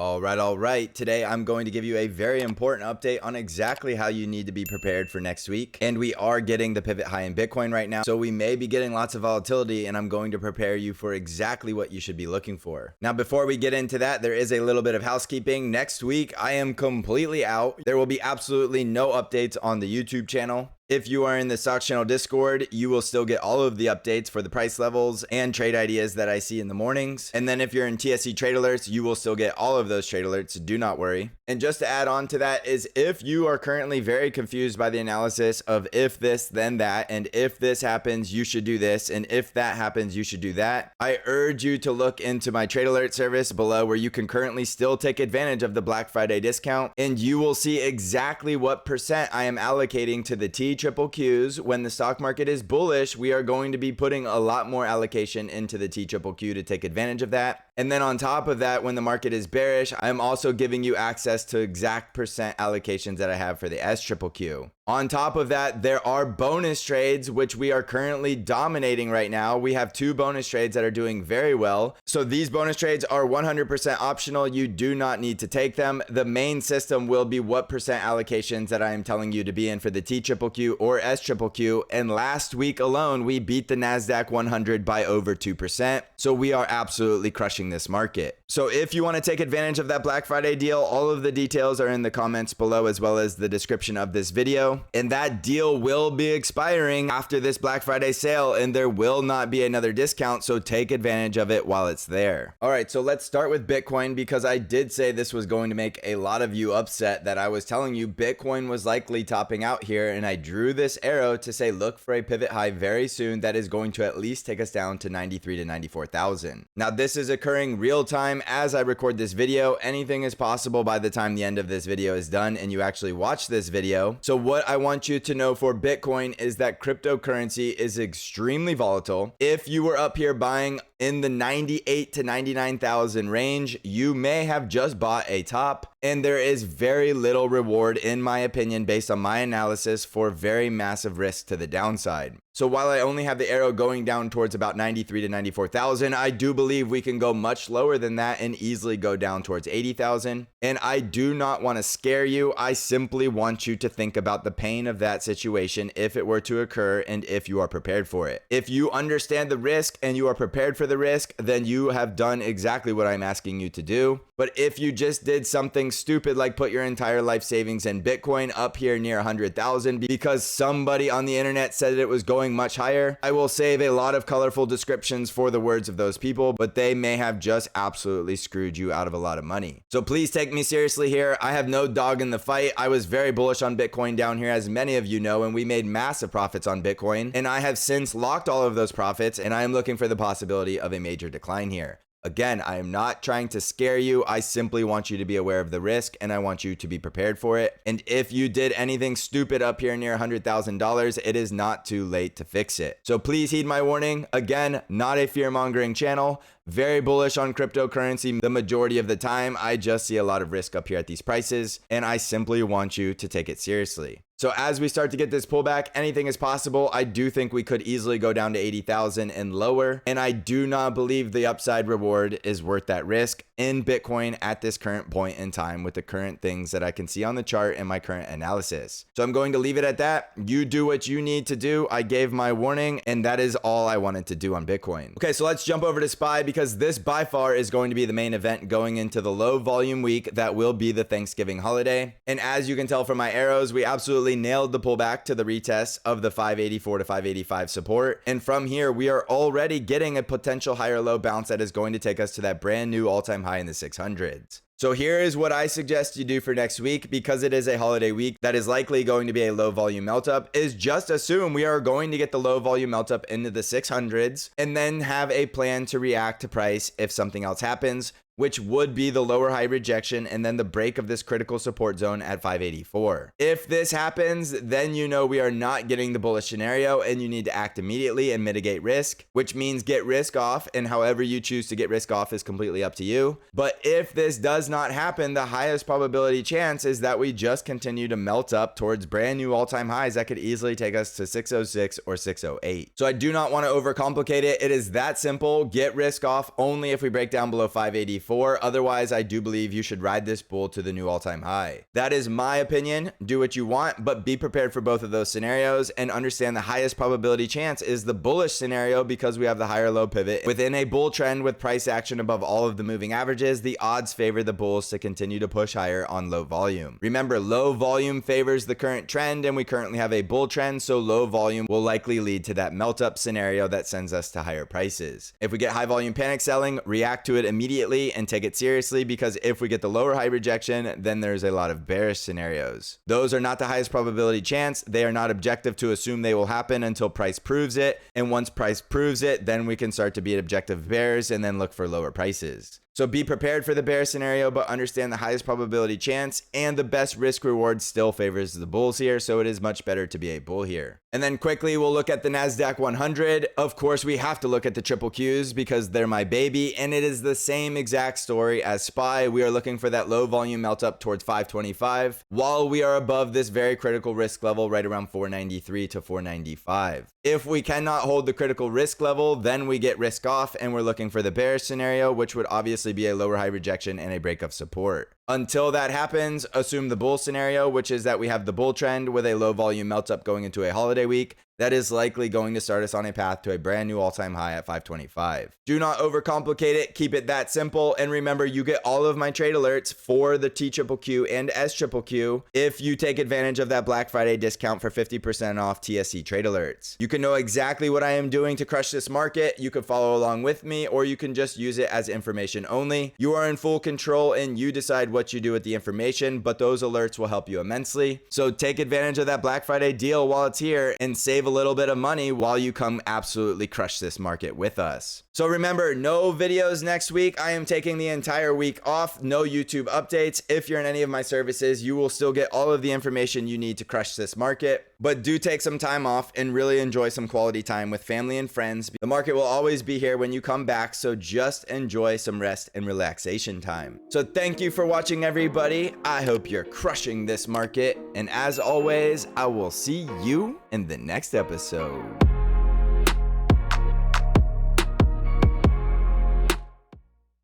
All right. Today I'm going to give you a very important update on exactly how you need to be prepared for next week. And we are getting the pivot high in Bitcoin right now. So we may be getting lots of volatility, and I'm going to prepare you for exactly what you should be looking for. Now, before we get into that, there is a little bit of housekeeping. Next week, I am completely out. There will be absolutely no updates on the YouTube channel. If you are in the Stocks Channel Discord, you will still get all of the updates for the price levels and trade ideas that I see in the mornings. And then if you're in TSC Trade Alerts, you will still get all of those trade alerts. Do not worry. And just to add on to that is if you are currently very confused by the analysis of if this, then that, and if this happens, you should do this, and if that happens, you should do that, I urge you to look into my trade alert service below where you can currently still take advantage of the Black Friday discount, and you will see exactly what percent I am allocating to the TQQs. When the stock market is bullish, we are going to be putting a lot more allocation into the TQQ to take advantage of that. And then on top of that, when the market is bearish, I'm also giving you access to exact percent allocations that I have for the SQQQ. On top of that, there are bonus trades, which we are currently dominating right now. We have 2 bonus trades that are doing very well. So these bonus trades are 100% optional. You do not need to take them. The main system will be what percent allocations that I am telling you to be in for the TQQQ or SQQQ. And last week alone, we beat the NASDAQ 100 by over 2%. So we are absolutely crushing this market. So if you want to take advantage of that Black Friday deal, all of the details are in the comments below as well as the description of this video. And that deal will be expiring after this Black Friday sale, and there will not be another discount, so take advantage of it while it's there. All right, so let's start with Bitcoin, because I did say this was going to make a lot of you upset that I was telling you Bitcoin was likely topping out here, and I drew this arrow to say look for a pivot high very soon that is going to at least take us down to 93 to 94,000. Now this is occurring real time as I record this video. Anything is possible by the time the end of this video is done and you actually watch this video. So what I want you to know for Bitcoin is that cryptocurrency is extremely volatile. If you were up here buying in the 98 to 99,000 range, you may have just bought a top, and there is very little reward, in my opinion, based on my analysis, for very massive risk to the downside. So while I only have the arrow going down towards about 93 to 94,000, I do believe we can go much lower than that and easily go down towards 80,000. And I do not want to scare you. I simply want you to think about the pain of that situation if it were to occur and if you are prepared for it. If you understand the risk and you are prepared for the risk, then you have done exactly what I'm asking you to do. But if you just did something stupid like put your entire life savings in Bitcoin up here near 100,000 because somebody on the internet said it was going much higher, I will save a lot of colorful descriptions for the words of those people, but they may have just absolutely screwed you out of a lot of money. So please take me seriously here. I have no dog in the fight. I was very bullish on Bitcoin down here, as many of you know, and we made massive profits on Bitcoin. And I have since locked all of those profits, and I am looking for the possibility of a major decline here. Again, I am not trying to scare you. I simply want you to be aware of the risk, and I want you to be prepared for it. And if you did anything stupid up here near $100,000, it is not too late to fix it. So please heed my warning. Again, not a fear-mongering channel. Very bullish on cryptocurrency the majority of the time. I just see a lot of risk up here at these prices, and I simply want you to take it seriously. So as we start to get this pullback, anything is possible. I do think we could easily go down to 80,000 and lower, and I do not believe the upside reward is worth that risk in Bitcoin at this current point in time with the current things that I can see on the chart and my current analysis. So I'm going to leave it at that. You do what you need to do. I gave my warning, and that is all I wanted to do on Bitcoin. Okay, so let's jump over to SPY, because this by far is going to be the main event going into the low volume week that will be the Thanksgiving holiday. And as you can tell from my arrows, we absolutely nailed the pullback to the retest of the 584 to 585 support. And from here, we are already getting a potential higher low bounce that is going to take us to that brand new all-time high in the 600s. So here is what I suggest you do for next week, because it is a holiday week that is likely going to be a low volume melt up, is just assume we are going to get the low volume melt up into the 600s and then have a plan to react to price if something else happens, which would be the lower high rejection and then the break of this critical support zone at 584. If this happens, then you know we are not getting the bullish scenario and you need to act immediately and mitigate risk, which means get risk off, and however you choose to get risk off is completely up to you. But if this does not happen, the highest probability chance is that we just continue to melt up towards brand new all-time highs that could easily take us to 606 or 608. So I do not want to overcomplicate it. It is that simple. Get risk off only if we break down below 584. 2024. Otherwise, I do believe you should ride this bull to the new all-time high. That is my opinion. Do what you want, but be prepared for both of those scenarios and understand the highest probability chance is the bullish scenario because we have the higher low pivot. Within a bull trend with price action above all of the moving averages, the odds favor the bulls to continue to push higher on low volume. Remember, low volume favors the current trend, and we currently have a bull trend, so low volume will likely lead to that melt up scenario that sends us to higher prices. If we get high volume panic selling, react to it immediately and take it seriously, because if we get the lower high rejection, then there's a lot of bearish scenarios. Those are not the highest probability chance. They are not objective to assume they will happen until price proves it, and once price proves it, then we can start to be objective bears and then look for lower prices. So be prepared for the bear scenario, but understand the highest probability chance, and the best risk reward still favors the bulls here, so it is much better to be a bull here. And then quickly, we'll look at the NASDAQ 100. Of course, we have to look at the triple Qs because they're my baby, and it is the same exact story as SPY. We are looking for that low volume melt up towards 525, while we are above this very critical risk level right around 493 to 495. If we cannot hold the critical risk level, then we get risk off, and we're looking for the bearish scenario, which would obviously be a lower high rejection and a break of support. Until that happens, assume the bull scenario, which is that we have the bull trend with a low volume melt up going into a holiday week. That is likely going to start us on a path to a brand new all-time high at 525. Do not overcomplicate it. Keep it that simple. And remember, you get all of my trade alerts for the TQQQ and SQQQ if you take advantage of that Black Friday discount for 50% off TSC trade alerts. You can know exactly what I am doing to crush this market. You can follow along with me, or you can just use it as information only. You are in full control and you decide what you do with the information, but those alerts will help you immensely. So take advantage of that Black Friday deal while it's here and save a little bit of money while you come absolutely crush this market with us. So remember, no videos next week. I am taking the entire week off. No YouTube updates. If you're in any of my services, you will still get all of the information you need to crush this market. But do take some time off and really enjoy some quality time with family and friends. The market will always be here when you come back, so just enjoy some rest and relaxation time. So thank you for watching, everybody. I hope you're crushing this market. And as always, I will see you in the next episode.